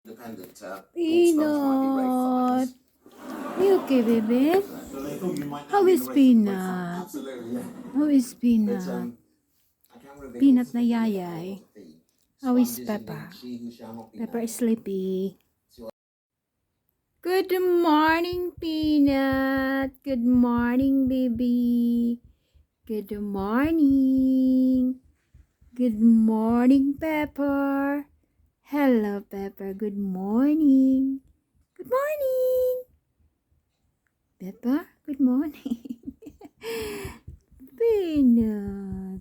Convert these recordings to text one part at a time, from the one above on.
Peanut. Are you okay, baby? How is Peanut? How is Peanut? Peanut na yayay. How is Peppa? Peppa is sleepy. Good morning, Peanut. Good morning, baby. Good morning. Good morning, Pepper. Hello, Pepper. Good morning. Good morning. Pepper, good morning. Peanut.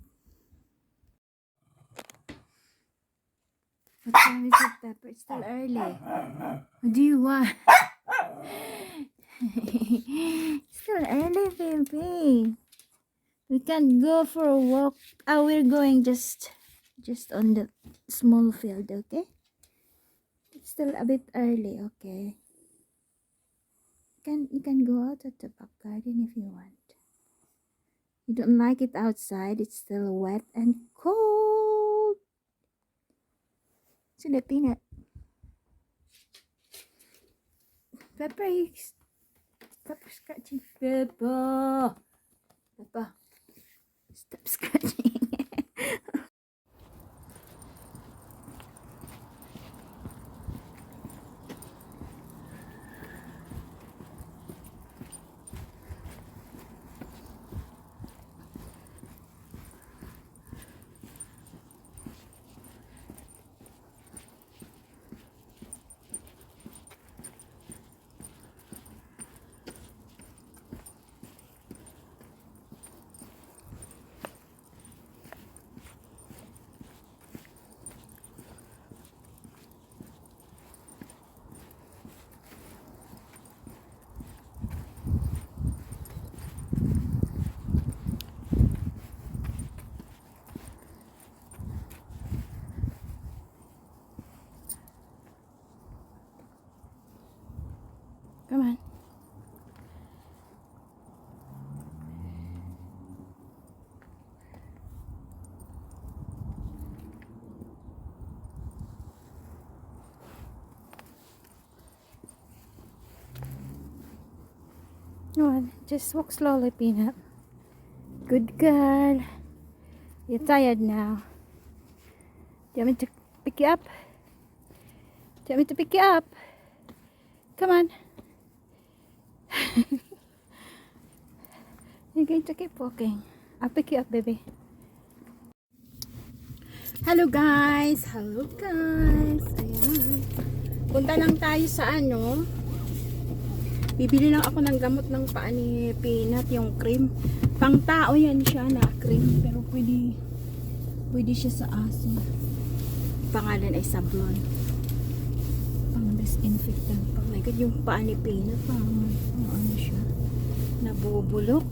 What time is it, Pepper? It's still early. What do you want? It's still early, baby. We can't go for a walk. We're going just on the small field, okay? It's still a bit early, okay? You can go out at the back garden if you want. You don't like it outside. It's still wet and cold. So the Peanut. Pepper scratching. Peppa. Stop scratching. Come on. Come on, just walk slowly, Peanut. Good girl. You're tired now. Do you want me to pick you up? Do you want me to pick you up? Come on. You're going to keep walking. I'll pick you up, baby. Hello guys. Ayan. Punta lang tayo sa bibili lang ako ng gamot ng paa ni Peanut, yung cream. Pang tao yan siya na cream, pero pwede siya sa aso. Pangalan ay Sablon. Pang disinfectant. Oh my god, yung paa ni Peanut, ano siya, nabubulok.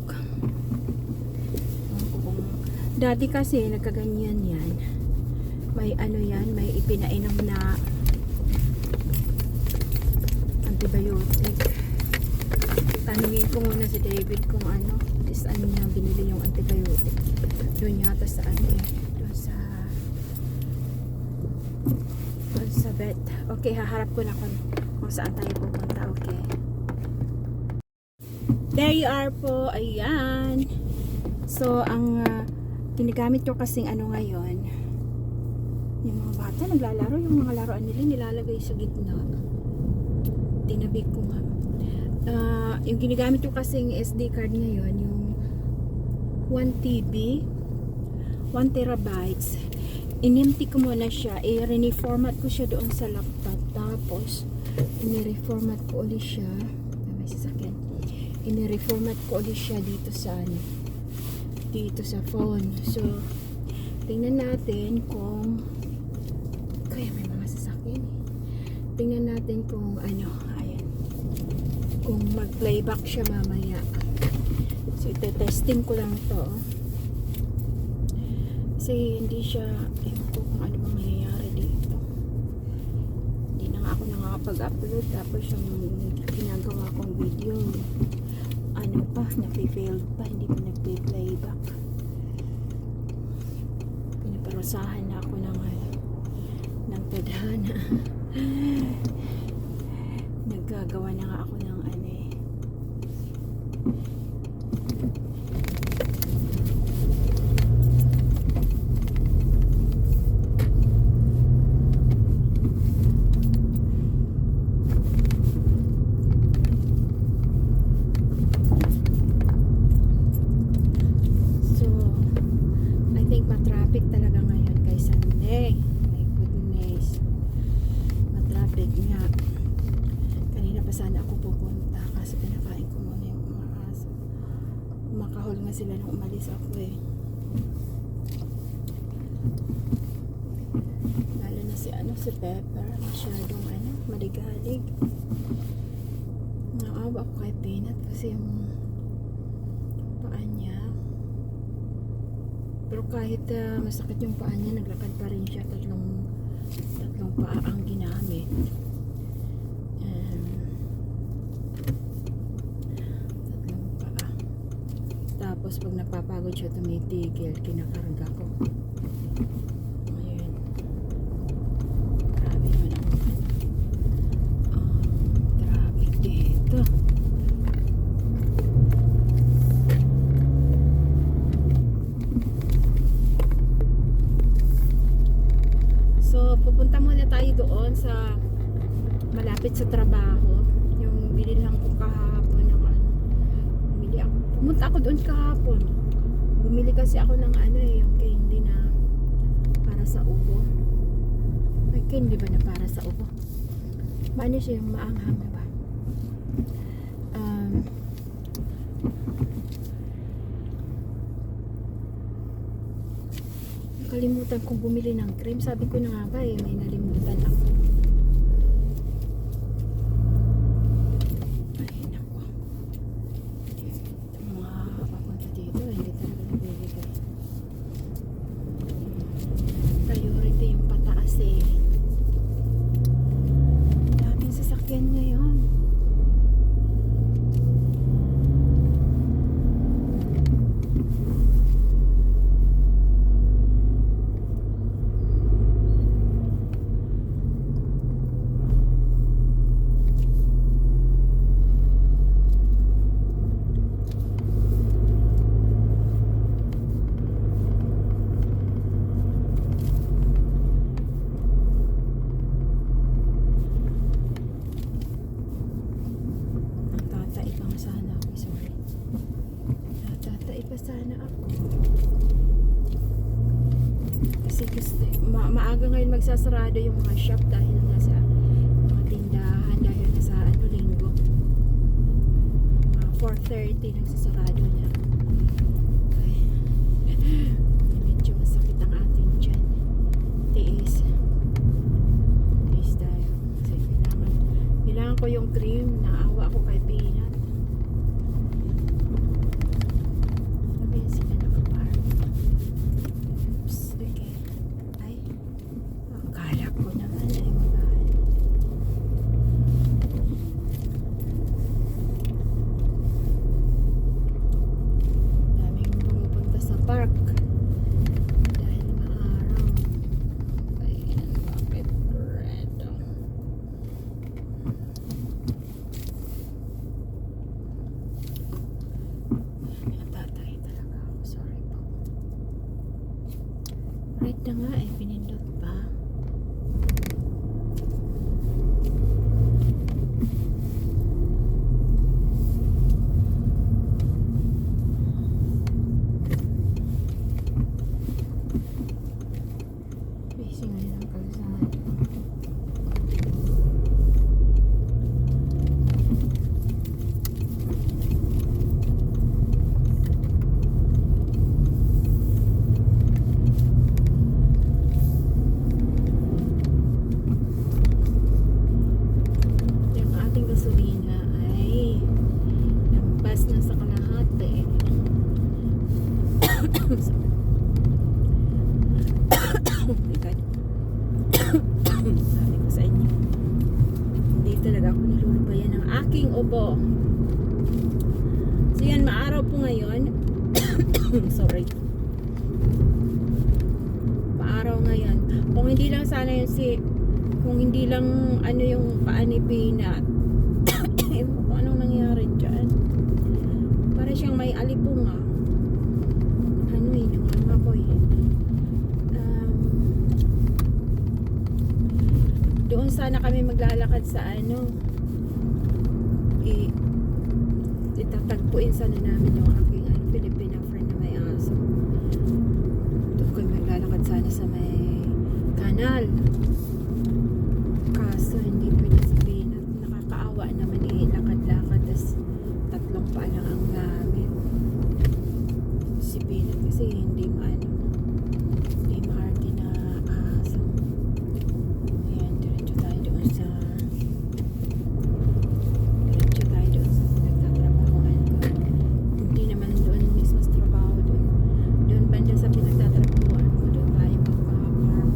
Dati kasi nagkaganyan yan. May may ipinainom na antibiotic. Tanungin ko muna si David kung saan niya binili yung antibiotic. Doon yata sa doon sa vet. Okay, haharap ko na kung saan tayo pupunta. Okay. There you are po. Ayan. So, ang ginagamit ko kasing ngayon, yung mga bata naglalaro, yung mga laruan nila nilalagay sa gitna. Tinabi ko nga. Yung ginagamit ko kasing SD card ngayon, yung 1 TB 1 terabytes, in-empty ko muna siya, i-reformat ko siya doon sa laptop, tapos i-reformat ko ulit siya, may sasakyan, i-reformat ko ulit siya dito sa phone. So tingnan natin kung kaya may mga sasakyan, tingnan natin kung kung mag-playback siya mamaya. So ite-testing ko lang to kasi hindi siya, kung ano bang nangyayari dito. Hindi na nga ako nakakapag-upload, tapos yung ginagawa kong video nape-failed pa, hindi pa nagpe-playback. Pinaparusahan na ako ng tadhana. Gagawa na nga ako ng ano eh. So, I think matraffic talaga ngayon kay Sunday. My goodness. Matraffic nga. Kanina pa sana ako pupunta kasi pinakain ko muna yung mga aso. Makahol nga sila nung umalis ako eh. Lalo na si Pepper. Masyadong maligalig. Naawa ako kay Peanut kasi yung paa niya. Pero kahit masakit yung paa niya, naglakad pa rin siya. Tatlong paa ang ginamit. Tatlong paa. Tapos pag napapagod siya tumitigil, kinakarga ko. Ayun. Grabe naman ang traffic dito. So, pupunta muna tayo doon sa malapit sa trabaho. Yung binilhan ko kahapon ng pumunta ako doon kahapon. Bumili kasi ako ng yung candy na para sa ubo. May candy ba na para sa ubo? Paano siya yung maanghang na ba? Nakalimutan kong bumili ng cream. Sabi ko na nga ba may nalimutan ako. Ay, naku. Mga papunta dito, hindi talaga nabibigay. Priority yung pataas eh. Daming sasakyan ngayon. Maaga ngayon magsasarado yung mga shop dahil nasa mga tindahan dahil nasa linggo. 4:30 nagsasarado niya. Ay, medyo masakit ang ating tiyan. Tiis tayo kasi kailangan ko yung cream. Naawa ako kay Peanut. Sabi sila nakapark. Oops, okay. Akala ko naman ay mahal. Daming pumupunta sa park dahil maaraw. Ayan, bakit red? Natatay talaga ako. Sorry po. Red na nga eh, pinindot pa. Busy ngayon ang kalsada. Yung ating gasolina ay lampas na sa kalahati. Oh my God. Sabi ko sa inyo, hindi talaga ako nilulubayan ng aking ubo. So yan, maaraw po ngayon. Sorry. Maaraw ngayon. Kung hindi lang sana yung kung hindi lang yung paa ni Peanut sana kami maglalakad sa ano. Itatagpuin sana namin yung aking ano, Filipino friend na may aso. Doon kami maglalakad sana sa may kanal. Kaso hindi pwede sabihin at nakakaawa naman lakad-lakad tas tatlong paa lang ang gamit. Si Peanut kasi hindi maarte na aso. Ayan, diretso tayo doon sa pinagtatrabahoan ko. Hindi naman doon mismo sa trabaho doon. Doon banda sa pinagtatrabahoan ko, doon tayo magpapark.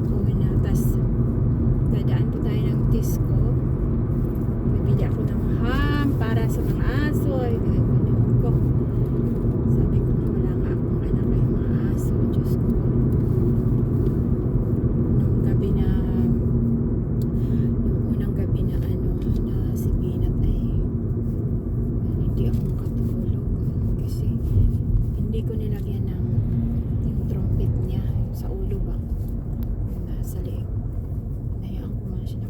Una, tas dadaan po tayo ng Tisco. Bibili ako ng ham para sa mga aso. Ay, gagawin ko. Sabi ko na wala nga akong anak ay mga aso. Diyos ko. Nung gabi na nung unang gabi na ano na si Peanut ay hindi ako makatulog kasi hindi ko nilagyan ng yung trumpet niya sa ulo ba yung nasa leeg. Nahiyaan ko man siya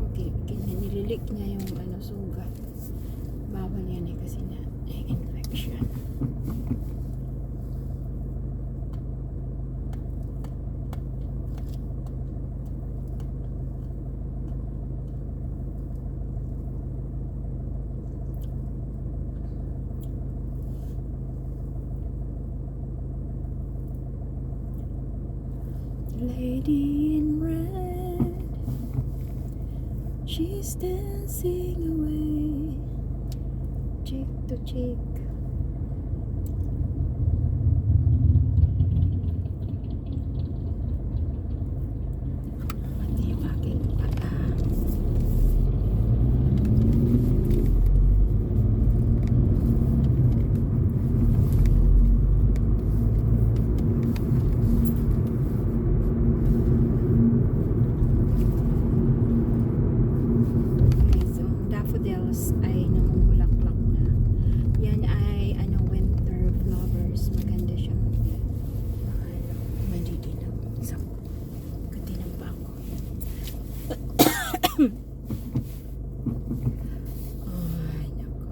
nililik niya yung ano sugat. Bawal yan eh kasi na infection. Lady in red, she's dancing away, cheek to cheek. Pati yung aking pata. Okay, so daffodils ay namumulaklak na. Yan ay ano, winter flowers. Maganda siya. Madidinaw. So, kadinaw pa ako. Ay, nako.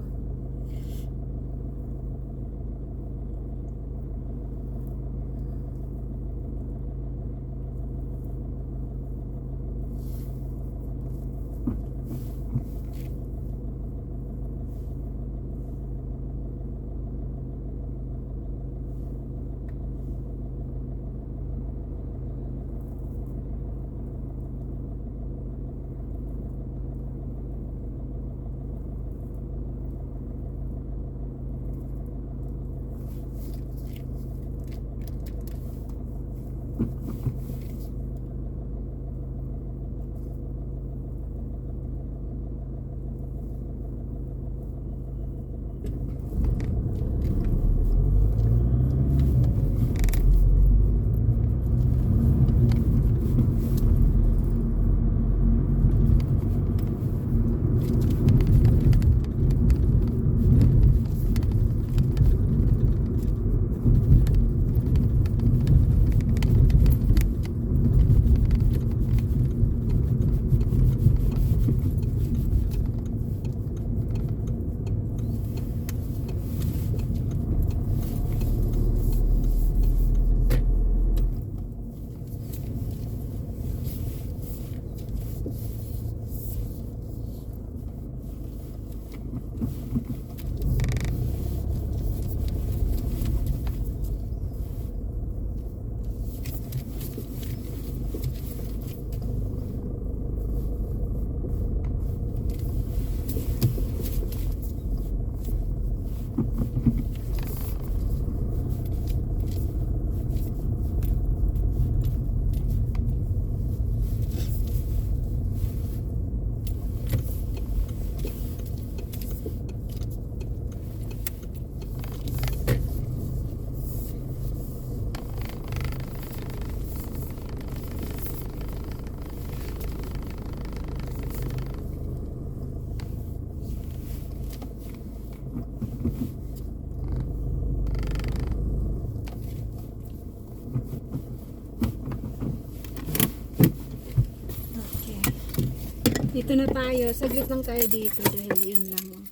Dito na tayo. Saglit lang tayo dito dahil yun lang.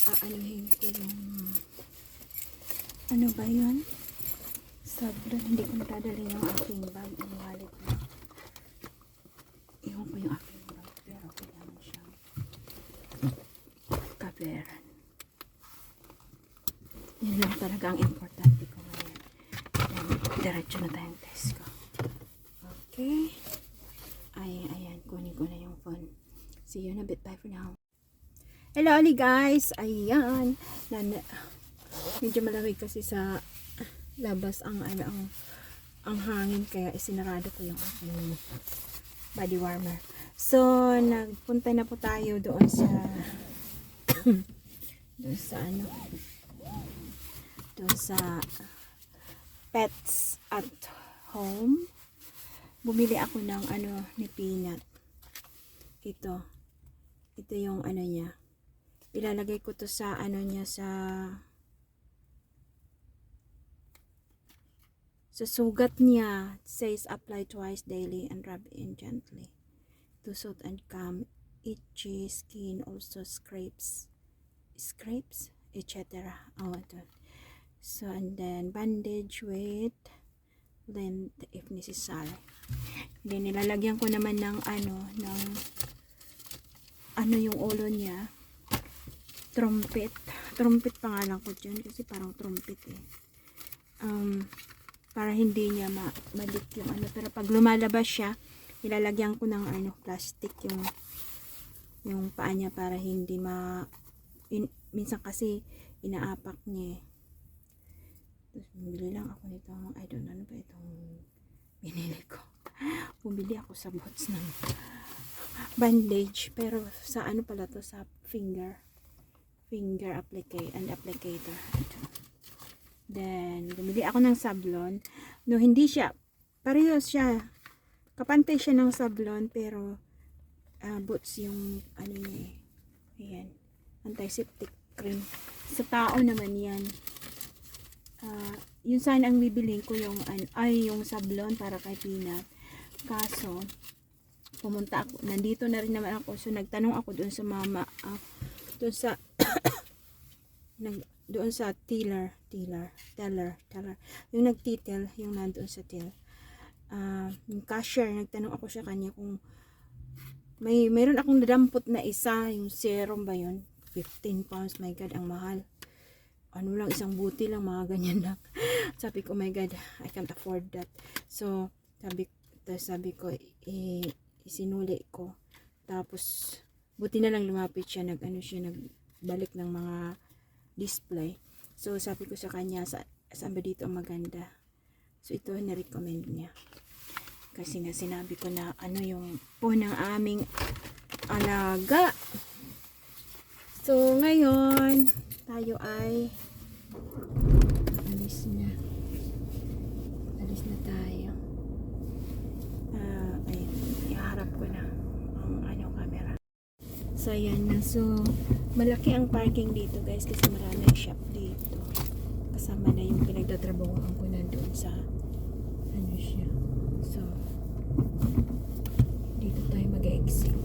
Aanuhin ko yung... Ano ba yun? Sablo. Hindi ko matadali yung aking bag. Ang wallet na. Iwan ko yung aking bag. Pero kailangan siyang kaperan. Yun lang talaga ang importante ko ngayon. Diretso na tayong test ko. Okay. Ayan. Kunin ko na yung phone. See you in a bit. Bye for now. Hello ulit guys. Ayan. Medyo malamig kasi sa labas ang hangin kaya isinarado ko yung aking body warmer. So, nagpunta na po tayo doon sa doon sa Pets at Home. Bumili ako ng ni Peanut. Ito yung niya. Ilalagay ko to sa niya sa sugat niya. It says apply twice daily and rub in gently to soothe and calm itchy skin, also scrapes, etc. Ito. So, and then bandage with lint if necessary. Then nilalagyan ko naman ng yung ulo niya. Trumpet pangalan ko dyan kasi parang trumpet para hindi niya malik yung pero pag lumalabas siya nilalagyan ko ng plastic yung paa niya para hindi minsan kasi inaapak niya Tapos bumili lang ako nito I don't know ano ba itong binili ko. Bumili ako sa Boots ng bandage pero sa pala to sa finger applicator. Then bumili ako ng sablon. No, hindi siya parehas siya. Kapantay siya ng sablon pero Boots yung niya Ayan. Antiseptic cream. Sa tao naman yan. Yun sana ang bibilin ko yung yung sablon para kay Peanut. Kaso pumunta ako, nandito na rin naman ako, so nagtanong ako doon sa mama, doon sa teller, yung nagtitel, yung nandoon sa till, yung cashier, nagtanong ako sa kanya kung mayroon akong nadampot na isa, yung serum ba yun, 15 pounds, my god, ang mahal. Lang, isang buti lang, mga ganyan lang. Sabi ko, oh my god, I can't afford that. So, sabi ko, isinuli ko. Tapos, buti na lang lumapit siya, nagbalik ng mga display. So, sabi ko sa kanya, saan ba dito ang maganda? So, ito na-recommend niya. Kasi nga, sinabi ko na, yung po ng aming alaga. So, ngayon, tayo ay alis na tayo. Iharap ko na ang camera. So ayan na. So malaki ang parking dito guys kasi maraming shop dito. Kasama na yung pinagtatrabahoan ko nandoon sa siya. So dito tayo mag-exit.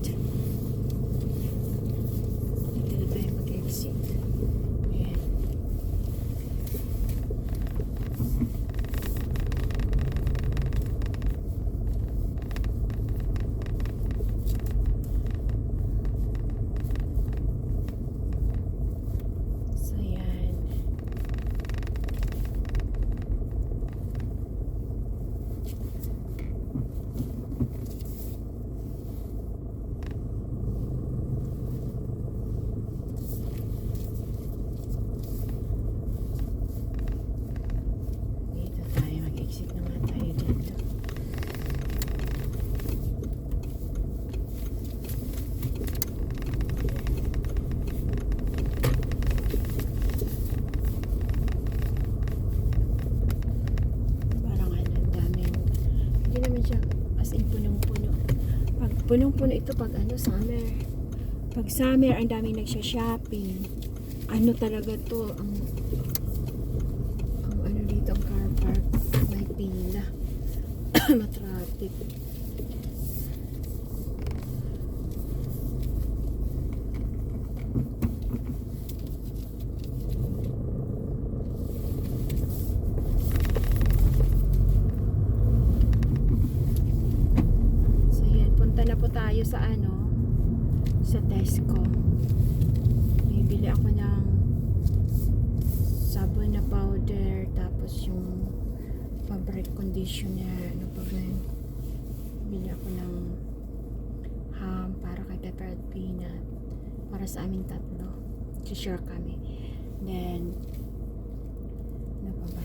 Punong-puno ito pag summer. Pag summer, ang daming nagsha-shopping. Talaga to, ang dito, ang car park. May pila. Matraffic. sa Tesco. Bibili ako ng sabon na powder, tapos yung fabric conditioner, ano pa rin. Bili ako ng ham para kay Pepper at Peanut, para sa aming tatlo. Share kami. Then ano pa ba?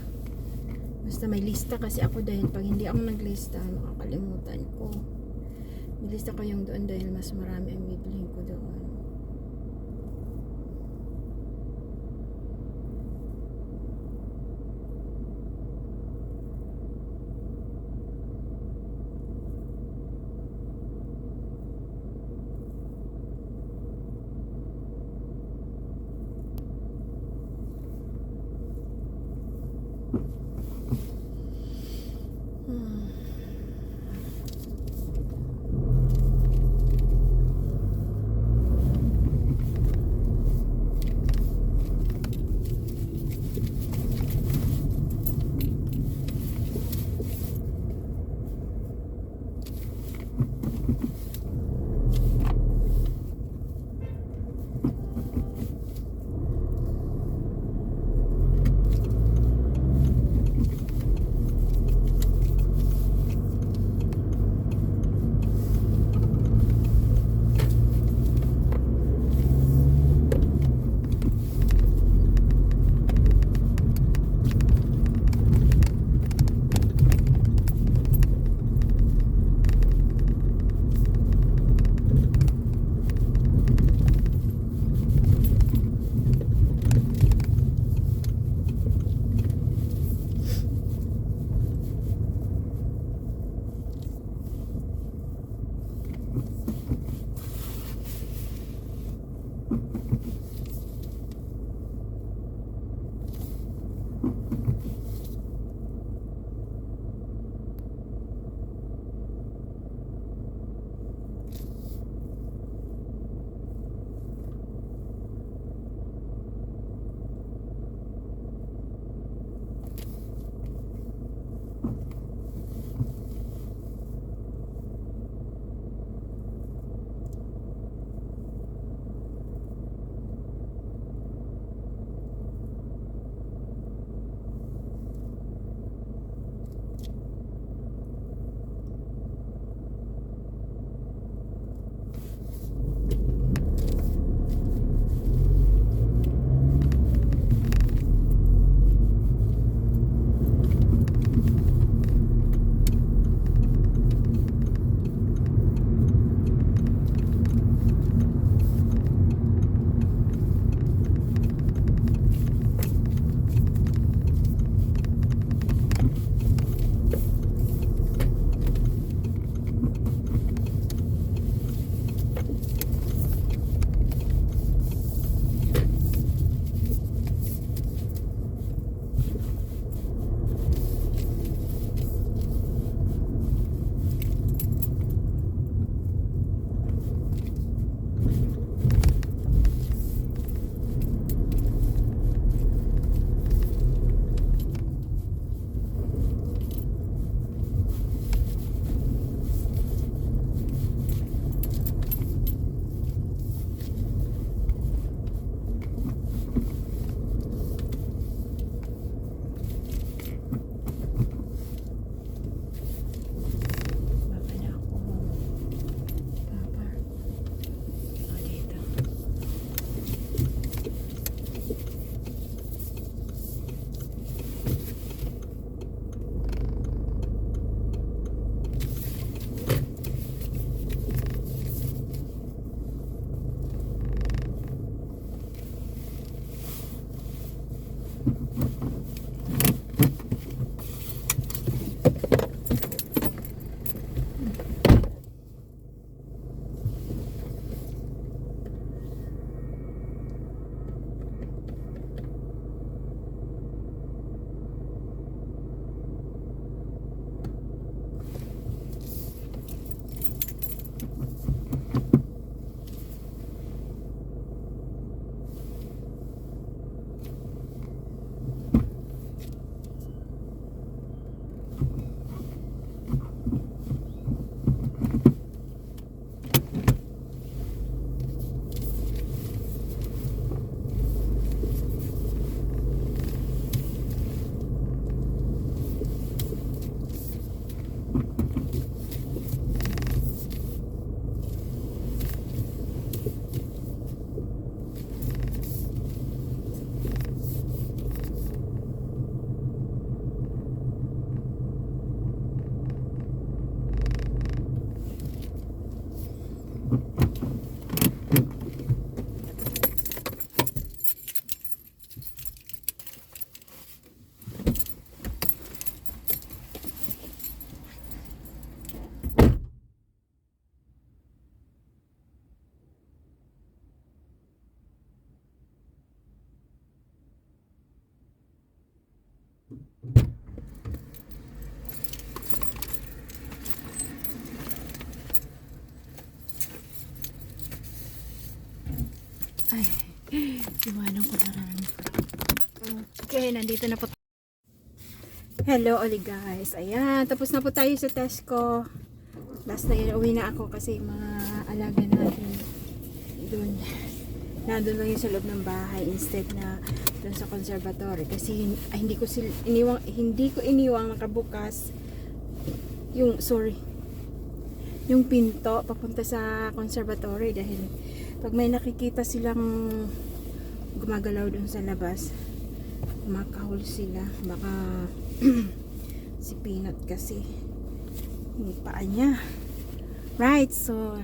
Basta may lista kasi ako, dahil pag hindi ako naglista, makakalimutan ko. Nilista ko yung doon dahil mas marami ang bibilhin ko doon. Ay, iwanan ko na rin. Okay, nandito na po. Hello ulit guys. Ayan, tapos na po tayo sa Tesco. Last na yun, uwi na ako kasi mga alaga natin doon. Nandun lang yung sa loob ng bahay instead na doon sa conservatory. Kasi hindi ko iniwang nakabukas yung, yung pinto papunta sa conservatory dahil pag may nakikita silang gumagalaw doon sa labas, makahul sila. Baka si Peanut kasi yung paa niya. Right, so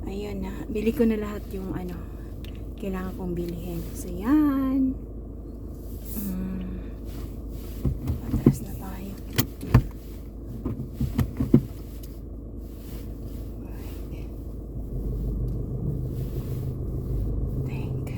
ayun na, bili ko na lahat yung ano kailangan kong bilhin. So yan, atras na tayo. Right. Thank.